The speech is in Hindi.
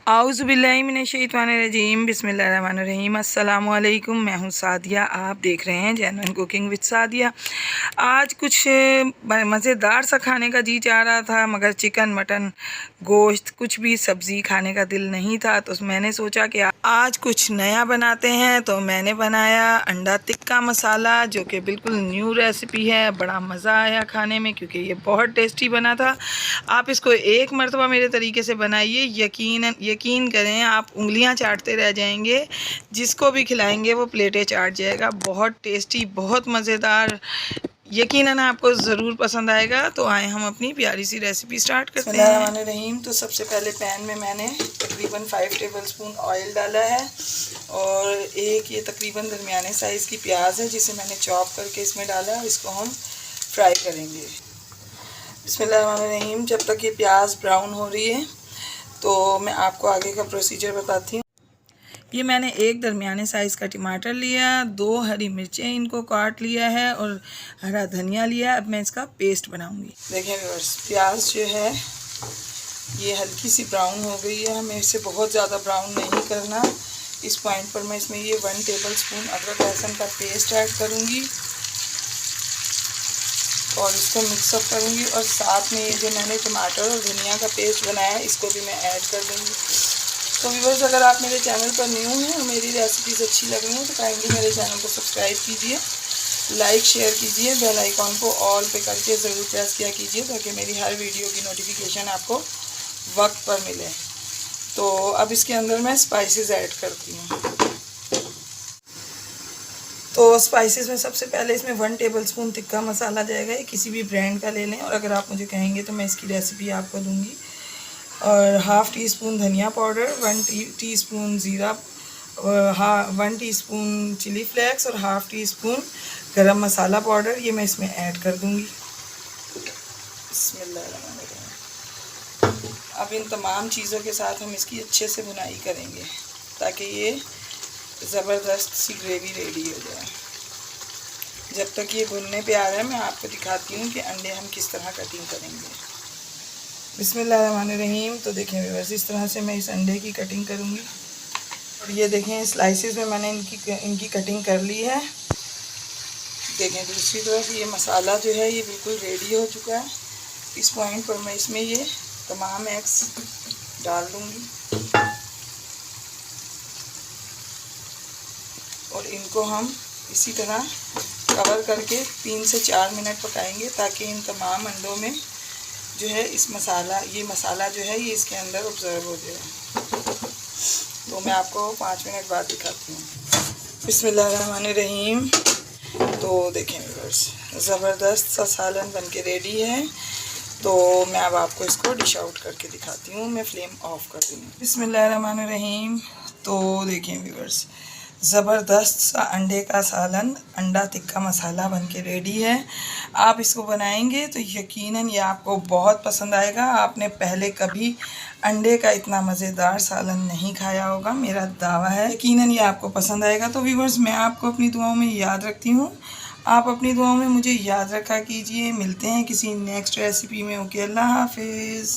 आउज़ुबिल्लाहिमिनश्शैतानिर्रजीम बिस्मिल्लाहिर्रहमानिर्रहीम। अस्सलाम वालेकुम। मैं हूँ सादिया, आप देख रहे हैं जेन्युइन कुकिंग विद सादिया। आज कुछ मज़ेदार सा खाने का जी चाह रहा था, मगर चिकन मटन गोश्त कुछ भी सब्ज़ी खाने का दिल नहीं था, तो मैंने सोचा कि आज कुछ नया बनाते हैं। तो मैंने बनाया अंडा टिक्का मसाला, जो कि बिल्कुल न्यू रेसिपी है। बड़ा मज़ा आया खाने में क्योंकि ये बहुत टेस्टी बना था। आप इसको एक मरतबा मेरे तरीके से बनाइए, यकीन करें आप उंगलियां चाटते रह जाएंगे। जिसको भी खिलाएंगे वो प्लेटें चाट जाएगा। बहुत टेस्टी, बहुत मज़ेदार, यकीनन आपको ज़रूर पसंद आएगा। तो आए हम अपनी प्यारी सी रेसिपी स्टार्ट करते हैं। बिस्मिल्लाहिर्रहमानिर्रहीम। तो सबसे पहले पैन में मैंने तकरीबन 5 टेबलस्पून ऑयल डाला है और एक ये तकरीबन दरमियाने साइज़ की प्याज है जिसे मैंने चॉप करके इसमें डाला है। इसको हम फ्राई करेंगे। बिस्मिल्लाहिर्रहमानिर्रहीम। जब तक ये प्याज ब्राउन हो रही है तो मैं आपको आगे का प्रोसीजर बताती हूँ। ये मैंने एक दरमियाने साइज़ का टमाटर लिया, 2 हरी मिर्चें इनको काट लिया है और हरा धनिया लिया। अब मैं इसका पेस्ट बनाऊंगी। देखें व्यूअर्स, प्याज जो है ये हल्की सी ब्राउन हो गई है। हमें इसे बहुत ज़्यादा ब्राउन नहीं करना। इस पॉइंट पर मैं इसमें ये 1 टेबलस्पून अदरक लहसुन का पेस्ट ऐड करूँगी और इसको मिक्सअप करूँगी। और साथ में ये जो मैंने टमाटर और धनिया का पेस्ट बनाया है इसको भी मैं ऐड कर दूँगी। तो व्यूअर्स, अगर आप मेरे चैनल पर न्यू हैं और मेरी रेसिपीज़ अच्छी लग रही हैं तो काइंडली मेरे चैनल को सब्सक्राइब कीजिए, लाइक शेयर कीजिए, बेल आइकॉन को ऑल पे करके ज़रूर प्रेस किया कीजिए ताकि मेरी हर वीडियो की नोटिफिकेशन आपको वक्त पर मिले। तो अब इसके अंदर मैं स्पाइसेस ऐड करती हूँ। तो स्पाइसेस में सबसे पहले इसमें 1 टेबलस्पून टिक्का मसाला जाएगा। ये किसी भी ब्रांड का ले लें और अगर आप मुझे कहेंगे तो मैं इसकी रेसिपी आपको दूंगी। और हाफ़ टी स्पून धनिया पाउडर, 1 टीस्पून ज़ीरा, 1 टीस्पून चिली फ्लेक्स और हाफ़ टी स्पून गरम मसाला पाउडर, ये मैं इसमें ऐड कर दूंगी। बिस्मिल्लाहिर्रहमानिर्रहीम। अब इन तमाम चीज़ों के साथ हम इसकी अच्छे से भुनाई करेंगे ताकि ये ज़बरदस्त सी ग्रेवी रेडी हो जाए। जब तक ये भुनने पे आ रहा है मैं आपको दिखाती हूँ कि अंडे हम किस तरह कटिंग करेंगे। बिस्मिल्लाहिर्रहमानिर्रहीम। तो देखें व्यूअर्स, इस तरह से मैं इस अंडे की कटिंग करूँगी और ये देखें स्लाइसेस में मैंने इनकी कटिंग कर ली है। देखें दूसरी तरफ ये मसाला जो है ये बिल्कुल रेडी हो चुका है। इस पॉइंट पर मैं इसमें ये तमाम एग्स डाल दूँगी और इनको हम इसी तरह कवर करके 3 से 4 मिनट पकाएंगे ताकि इन तमाम अंडों में जो है ये मसाला जो है ये इसके अंदर ऑब्जर्व हो जाए। तो मैं आपको 5 मिनट बाद दिखाती हूँ। बिस्मिल्लाहिर्रहमानिर्रहीम। तो देखें व्यूअर्स, ज़बरदस्त सा सालन बन के रेडी है। तो मैं अब आपको इसको डिश आउट करके दिखाती हूँ। मैं फ्लेम ऑफ कर दूँगी। बिस्मिल्लाहिर्रहमानिर्रहीम। तो देखें व्यूअर्स, ज़बरदस्त सा अंडे का सालन, अंडा टिक्का मसाला बन के रेडी है। आप इसको बनाएंगे तो यकीनन ये आपको बहुत पसंद आएगा। आपने पहले कभी अंडे का इतना मज़ेदार सालन नहीं खाया होगा, मेरा दावा है। यकीनन ये आपको पसंद आएगा। तो व्यूअर्स, मैं आपको अपनी दुआओं में याद रखती हूँ, आप अपनी दुआओं में मुझे याद रखा कीजिए। मिलते हैं किसी नेक्स्ट रेसिपी में। ओके, अल्लाह हाफिज़।